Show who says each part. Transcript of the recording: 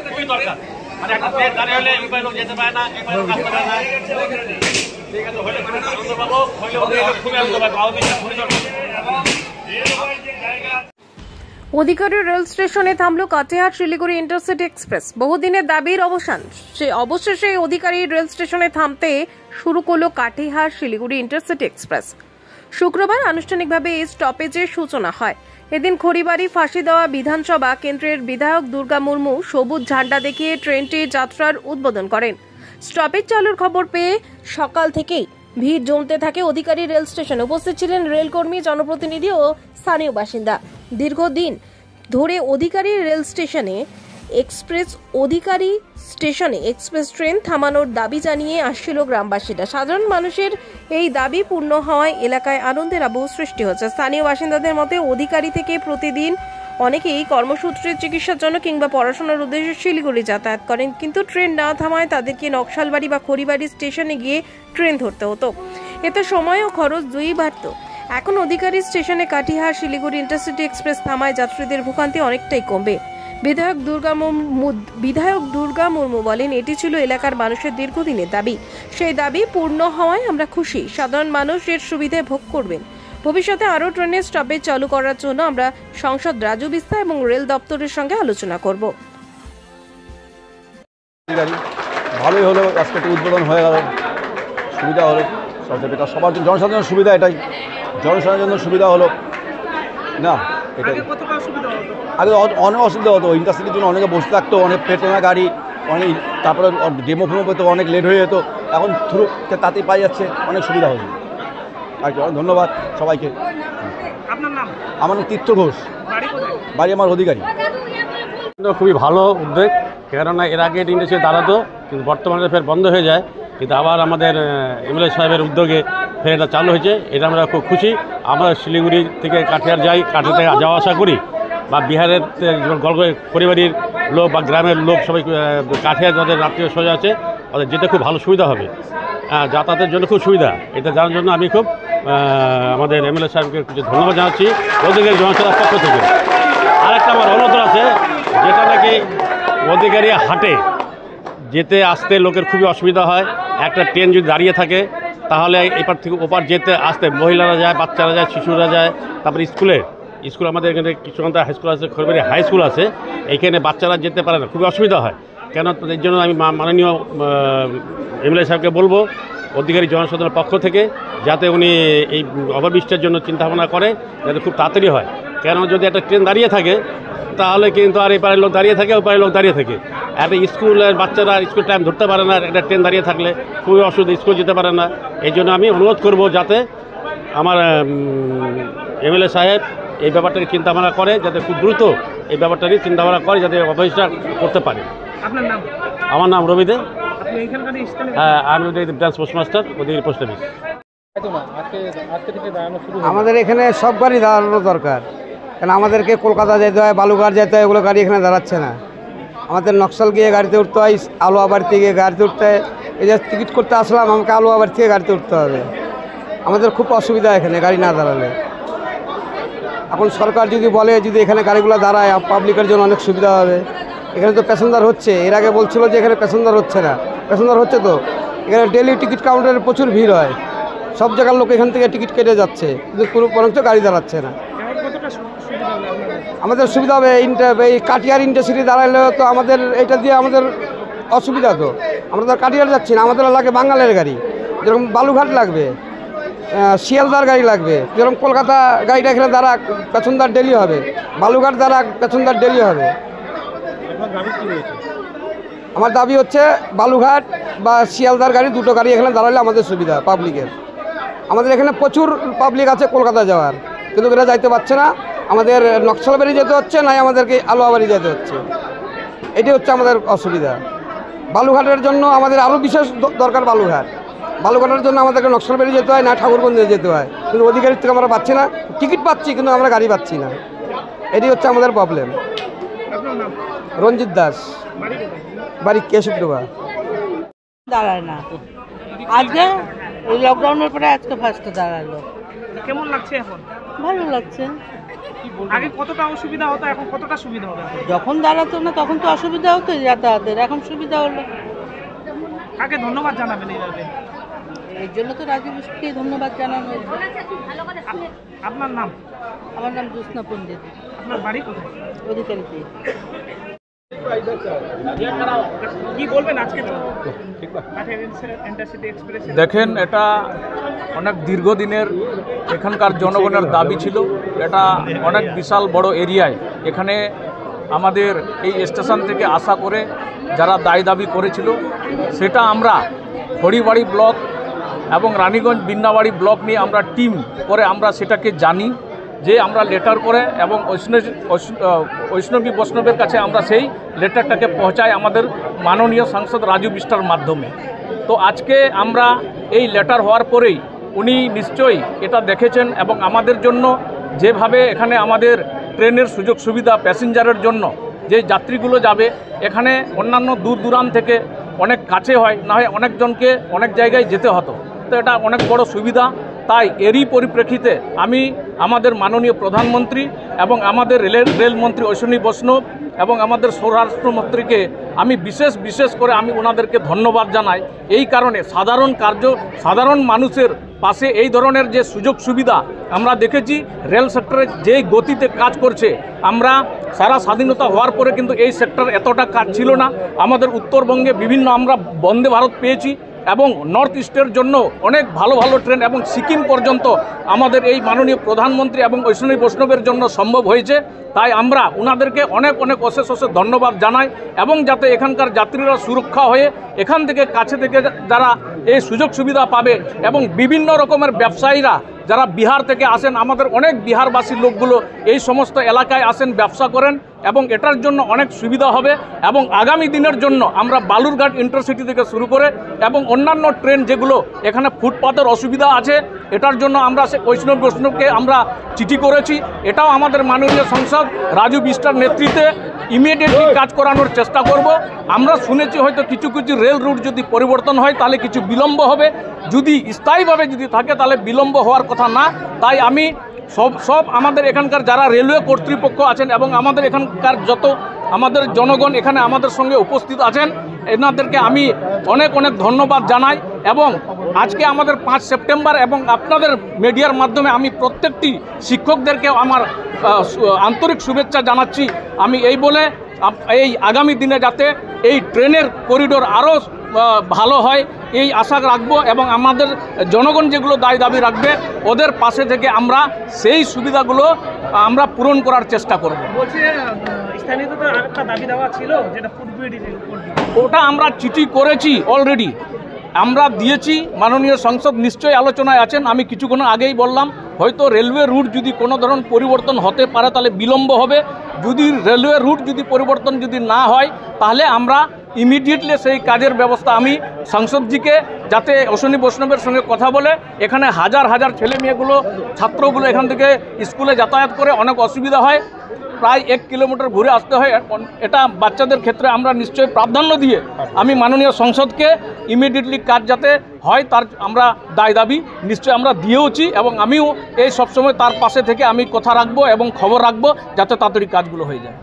Speaker 1: খুবই দরকার। মানে একটা ট্রেন দাঁড়িয়ে হলে এই লোক যেতে পারে না, এই লোক আসতে পারে না। ঠিক আছে, হলে আনন্দ পাবো, হলে খুবই আনন্দ পাবো। খুবই দরকার।
Speaker 2: অধিকারী রেল স্টেশনে থামলো কাটিহার শিলিগুড়ি ইন্টারসিটি এক্সপ্রেস। বহুদিনের দাবির অবসান, অবশেষে অধিকারী রেল স্টেশনে থামতে শুরু করলো কাটিহার শিলিগুড়ি ইন্টারসিটি এক্সপ্রেস। শুক্রবার আনুষ্ঠানিকভাবে এই স্টপেজের সূচনা হয়। এদিন খড়িবাড়ি ফাঁসি দেওয়া বিধানসভা কেন্দ্রের বিধায়ক দুর্গা মুর্মু সবুজ ঝান্ডা দেখিয়ে ট্রেনটির যাত্রার উদ্বোধন করেন। স্টপেজ চালুর খবর পেয়ে সকাল থেকেই ভিড় জমতে থাকে অধিকারী রেল স্টেশনে। উপস্থিত ছিলেন রেলকর্মী, জনপ্রতিনিধি ও স্থানীয় বাসিন্দা। দীর্ঘদিন ধরে অধিকারী স্টেশনে এক্সপ্রেস ট্রেন থামানোর দাবি জানিয়ে আসছিল গ্রামবাসীরা। সাধারণ মানুষের এই দাবি পূর্ণ হওয়ায় এলাকায় আনন্দের আবহ সৃষ্টি হচ্ছে। স্থানীয় বাসিন্দাদের মতে অধিকারী থেকে প্রতিদিন অনেকেই কর্মসূত্রে, চিকিৎসার জন্য কিংবা পড়াশোনার উদ্দেশ্যে শিলিগুড়ি যাতায়াত করেন, কিন্তু ট্রেন না থামায় তাদেরকে নকশালবাড়ি বা খড়িবাড়ি স্টেশনে গিয়ে ট্রেন ধরতে হতো। এতে সময় ও খরচ দুই বাড়ত। এখন অধিকারী স্টেশনে কাটিহার শিলিগুড়ি ইন্টারসিটি এক্সপ্রেস থামায় যাত্রীদের ভোগান্তি অনেকটাই কমবে। বিধায়ক দুর্গা মুর্মু বলেন, এটি ছিল এলাকার মানুষের দীর্ঘদিনের দাবি। সেই দাবি পূর্ণ হওয়ায় আমরা খুশি। সাধারণ মানুষ এর সুবিধে ভোগ করবেন। ভবিষ্যতে আরও ট্রেনের স্টপেজ চালু করার জন্য আমরা সংসদ, রাজু বিস্তার এবং রেল দপ্তরের সঙ্গে আলোচনা করব।
Speaker 3: ভালোই হলো, আজকে উদ্বোধন হয়ে গেল, সুবিধা হলো সবার জন্য, জনসাধারণের সুবিধা, এটাই জনসাধারণের জন্য সুবিধা হলো না। এটাই আগে অনেক অসুবিধা হতো, ইন্টারসিটির জন্য অনেকে বসে থাকতো, অনেক পেতো না গাড়ি, অনেক তারপরে ডেমো ফেমো পেতো, অনেক লেট হয়ে যেত। এখন থ্রু তাতেই পাই যাচ্ছে, অনেক সুবিধা হয়েছে। আর কি, ধন্যবাদ সবাইকে। আমার নাম তীর্থ ঘোষ, বাড়ি আমার অধিকারী।
Speaker 1: খুবই ভালো উদ্যোগ, কেননা এর আগে ইন্ডাস্ট্রি দাঁড়াতো, কিন্তু বর্তমানে ফের বন্ধ হয়ে যায়, কিন্তু আবার আমাদের এমএলএ সাহেবের উদ্যোগে ফের এটা চালু হয়েছে। এটা আমরা খুব খুশি। আমরা শিলিগুড়ি থেকে কাঠিয়ার যাই, কাঠিয়ার থেকে যাওয়া আসা করি, বা বিহারের পরিবারের লোক বা গ্রামের লোক সবাই কাঠিয়ার যাদের আত্মীয় স্বজন আছে তাদের যেতে খুব ভালো সুবিধা হবে। যাতায়াতের জন্য খুব সুবিধা। এটা জানার জন্য আমি খুব আমাদের এমএলএ সাহেবকে কিছু ধন্যবাদ জানাচ্ছি অধিকারী জনসেবার পক্ষ থেকে। আরেকটা আমার অনুরোধ আছে, যেটা নাকি অধিকারী হাটে যেতে আসতে লোকের খুবই অসুবিধা হয়। একটা ট্রেন যদি দাঁড়িয়ে থাকে তাহলে এপার থেকে ওপার যেতে আসতে মহিলারা যায়, বাচ্চারা যায়, শিশুরা যায়। তারপরে স্কুল আমাদের এখানে কৃষ্ণকান্ত হাই স্কুল আছে, খড়িবাড়ি হাই স্কুল আছে, এইখানে বাচ্চারা যেতে পারে না, খুবই অসুবিধা হয়। কেন, এর জন্য আমি মাননীয় এমএলএ সাহেবকে বলবো অধিকারী জনসাধারণের পক্ষ থেকে যাতে উনি এই ওভারব্রিজটার জন্য চিন্তাভাবনা করে, যাতে খুব তাড়াতাড়ি হয়। কেন, যদি একটা ট্রেন দাঁড়িয়ে থাকে তাহলে কিন্তু আর এপারের লোক দাঁড়িয়ে থাকে, ওপারের লোক দাঁড়িয়ে থাকে। একটা স্কুলের বাচ্চারা স্কুল টাইম ধরতে পারে না, একটা ট্রেন দাঁড়িয়ে থাকলে খুবই অসুবিধা, স্কুল যেতে পারে না। এই জন্য আমি অনুরোধ করব যাতে আমার এমএলএ সাহেব এই ব্যাপারটাকে চিন্তাভাবনা করে, যাতে খুব দ্রুত এই ব্যাপারটাকে চিন্তাভাবনা করে, যাতে অফিসটা করতে পারে। আপনার নাম? আমার নাম রবি দে। হ্যাঁ, আমি ওদের ব্রাঞ্চ পোস্টমাস্টার, ওদের পোস্ট অফিস।
Speaker 4: আমাদের এখানে সব গাড়ি দাঁড়ানো দরকার, কেন আমাদেরকে কলকাতা যেতে হয়, বালুঘাট যেতে হয়, এগুলো গাড়ি এখানে দাঁড়াচ্ছে না। আমাদের নকশাল গিয়ে গাড়িতে উঠতে হয়, আলুয়াবাড়ি থেকে গাড়িতে উঠতে হয়। এই যে টিকিট করতে আসলাম, আমাকে আলুয়াবাড়ি থেকে গাড়িতে উঠতে হবে। আমাদের খুব অসুবিধা এখানে গাড়ি না দাঁড়ালে। এখন সরকার যদি বলে যদি এখানে গাড়িগুলো দাঁড়ায়, পাবলিকের জন্য অনেক সুবিধা হবে। এখানে তো প্যাসেঞ্জার হচ্ছে, এর আগে বলছিল যে এখানে প্যাসেঞ্জার হচ্ছে না, প্যাসেঞ্জার হচ্ছে তো। এখানে ডেলি টিকিট কাউন্টারে প্রচুর ভিড় হয়, সব জায়গার লোক এখান থেকে টিকিট কেটে যাচ্ছে, কিন্তু কোনো বরঞ্চ গাড়ি দাঁড়াচ্ছে না। আমাদের সুবিধা হবে এই কাটিয়ার ইন্টারসিটি দাঁড়াইলে তো আমাদের এটা দিয়ে আমাদের অসুবিধা। তো আমরা তো কাটিয়ার যাচ্ছি না, আমাদের লাগে বাঙালের গাড়ি, যেরকম বালুঘাট লাগবে, শিয়ালদার গাড়ি লাগবে, যেরকম কলকাতা গাড়িটা এখানে দ্বারা প্যাসেঞ্জার ডেলি হবে, বালুঘাট দ্বারা প্যাসেঞ্জার ডেলি হবে। আমার দাবি হচ্ছে বালুঘাট বা শিয়ালদার গাড়ি, দুটো গাড়ি এখানে দাঁড়ালে আমাদের সুবিধা পাবলিকের। আমাদের এখানে প্রচুর পাবলিক আছে কলকাতা যাওয়ার, কিন্তু এরা যাইতে পারছে না। আমাদের নকশালবাড়ি যেতে হচ্ছে, নাই আমাদেরকে আলুয়াবাড়ি যেতে হচ্ছে। এটি হচ্ছে আমাদের অসুবিধা। বালুঘাটের জন্য আমাদের আরও বিশেষ দরকার। বালুঘাটের জন্য আমাদেরকে নকশালবাড়ি যেতে হয়, না ঠাকুরগঞ্জে যেতে হয়, কিন্তু অধিকারীর থেকে আমরা পাচ্ছি না। টিকিট পাচ্ছি কিন্তু আমরা গাড়ি পাচ্ছি না, এটি হচ্ছে আমাদের প্রবলেম। রঞ্জিত দাস, বাড়ি কেশবডোবা।
Speaker 5: দাঁড়ায় না, আজকে লকডাউনের পরে আজকে ফার্স্টে দাঁড়ালো। কেমন লাগছে এখন?
Speaker 6: ভালো লাগছে।
Speaker 5: আগে কতটা অসুবিধা হতো, এখন কতটা সুবিধা হবে?
Speaker 6: যখন দাঁড়াতো না তখন তো অসুবিধা হতো যাতায়াতের, এখন সুবিধা হলো।
Speaker 5: কাকে ধন্যবাদ জানাবেন এইভাবে?
Speaker 6: এর জন্য তো রাজু বিষ্ণুকে ধন্যবাদ জানানো হয়েছে।
Speaker 5: আপনার নাম?
Speaker 6: আমার নাম জ্যোৎস্না পণ্ডিত,
Speaker 5: আপনার বাড়ি কোথায়?
Speaker 6: অধিকারীতে।
Speaker 5: কি বলবেন আজকে ইন্টারসিটি এক্সপ্রেস?
Speaker 7: দেখেন, এটা অনেক দীর্ঘদিনের এখানকার জনগণের দাবি ছিল। এটা অনেক বিশাল বড় এরিয়ায় এখানে আমাদের এই স্টেশন থেকে আশা করে যারা দায় দাবি করেছিল, সেটা আমরা হরিবাড়ি ব্লক এবং রানীগঞ্জ বিন্নাবাড়ি ব্লক নিয়ে আমরা টিম করে আমরা সেটাকে জানি যে আমরা লেটার করে এবং বৈষ্ণবী বৈষ্ণবের কাছে আমরা সেই লেটারটাকে পৌঁছাই আমাদের মাননীয় সাংসদ রাজু বিষ্টার মাধ্যমে। তো আজকে আমরা এই লেটার হওয়ার পরেই উনি নিশ্চয়ই এটা দেখেছেন এবং আমাদের জন্য যেভাবে এখানে আমাদের ট্রেনের সুযোগ সুবিধা প্যাসেঞ্জারের জন্য যে যাত্রীগুলো যাবে, এখানে অন্যান্য দূর দূরান্ত থেকে অনেক কাছে হয়, না হয় অনেকজনকে অনেক জায়গায় যেতে হতো। তো এটা অনেক বড় সুবিধা। তাই এরই পরিপ্রেক্ষিতে আমি আমাদের মাননীয় প্রধানমন্ত্রী এবং আমাদের রেলমন্ত্রী অশ্বিনী বৈষ্ণব এবং আমাদের স্বরাষ্ট্রমন্ত্রীকে আমি বিশেষ করে আমি ওনাদেরকে ধন্যবাদ জানাই। এই কারণে সাধারণ মানুষের পাশে এই ধরনের যে সুযোগ সুবিধা আমরা দেখেছি, রেল সেক্টরে যে গতিতে কাজ করছে, আমরা সারা স্বাধীনতা হওয়ার পরে কিন্তু এই সেক্টর এতটা কাজ ছিল না। আমাদের উত্তরবঙ্গে বিভিন্ন আমরা বন্দে ভারত পেয়েছি এবং নর্থ ইস্টের জন্য অনেক ভালো ভালো ট্রেন এবং সিকিম পর্যন্ত আমাদের এই মাননীয় প্রধানমন্ত্রী এবং অশ্বিনী বৈষ্ণবের জন্য সম্ভব হয়েছে। তাই আমরা ওনাদেরকে অনেক অশেষ ধন্যবাদ জানাই এবং যাতে এখানকার যাত্রীরা সুরক্ষা হয়ে এখান থেকে কাছে থেকে যারা এই সুযোগ সুবিধা পাবে এবং বিভিন্ন রকমের ব্যবসায়ীরা যারা বিহার থেকে আসেন, আমাদের অনেক বিহারবাসী লোকগুলো এই সমস্ত এলাকায় আসেন, ব্যবসা করেন এবং এটার জন্য অনেক সুবিধা হবে। এবং আগামী দিনের জন্য আমরা বালুরঘাট ইন্টারসিটি থেকে শুরু করে এবং অন্যান্য ট্রেন যেগুলো এখানে ফুটপাতের অসুবিধা আছে, এটার জন্য আমরা বৈষ্ণবকে আমরা চিঠি করেছি। এটাও আমাদের মাননীয় সাংসদ রাজু বিষ্টার নেতৃত্বে ইমিডিয়েটলি কাজ করানোর চেষ্টা করব। আমরা শুনেছি হয়তো কিছু রেল রুট যদি পরিবর্তন হয় তাহলে কিছু বিলম্ব হবে, যদি স্থায়ীভাবে যদি থাকে তাহলে বিলম্ব হওয়ার কথা না। তাই আমি সব আমাদের এখানকার যারা রেলওয়ে কর্তৃপক্ষ আছেন এবং আমাদের এখানকার যত আমাদের জনগণ এখানে আমাদের সঙ্গে উপস্থিত আছেন, এনাদেরকে আমি অনেক ধন্যবাদ জানাই। এবং আজকে আমাদের 5 সেপ্টেম্বর এবং আপনাদের মিডিয়ার মাধ্যমে আমি প্রত্যেকটি শিক্ষকদেরকে আমার আন্তরিক শুভেচ্ছা জানাচ্ছি। আমি এই বলে এই আগামী দিনে যাতে এই ট্রেনের করিডোর আরও ভালো হয় এই আশা রাখবো এবং আমাদের জনগণ যেগুলো দায় দাবি রাখবে ওদের পাশে থেকে আমরা সেই সুবিধাগুলো আমরা পূরণ করার চেষ্টা করব।
Speaker 5: বলছে স্থানীয় তো আরেকটা দাবি দেওয়া ছিল, যেটা ফুটব্রিজ,
Speaker 7: ওটা আমরা চিঠি করেছি অলরেডি, আমরা দিয়েছি। মাননীয় সংসদ নিশ্চয়ই আলোচনায় আছেন। আমি কিছুক্ষণ আগেই বললাম হয়তো রেলওয়ে রুট যদি কোনো ধরনের পরিবর্তন হতে পারে তাহলে বিলম্ব হবে। যদি রেলওয়ে রুট যদি পরিবর্তন যদি না হয় তাহলে আমরা ইমিডিয়েটলি সেই কাজের ব্যবস্থা আমি সাংসদজিকে, যাতে অশ্বিনী বৈষ্ণবের সঙ্গে কথা বলে এখানে হাজার ছেলে মেয়েগুলো ছাত্রগুলো এখান থেকে স্কুলে যাতায়াত করে অনেক অসুবিধা হয়, প্রায় 1 কিলোমিটার ঘুরে আসতে হয়। এটা বাচ্চাদের ক্ষেত্রে আমরা নিশ্চয়ই প্রাধান্য দিয়ে আমি মাননীয় সংসদকে ইমিডিয়েটলি কাজ যাতে হয় তার আমরা দায় দাবি নিশ্চয়ই আমরা দিয়েওছি এবং আমিও এই সবসময় তার পাশে থেকে আমি কথা রাখবো এবং খবর রাখবো যাতে তাড়াতাড়ি কাজগুলো হয়ে যায়।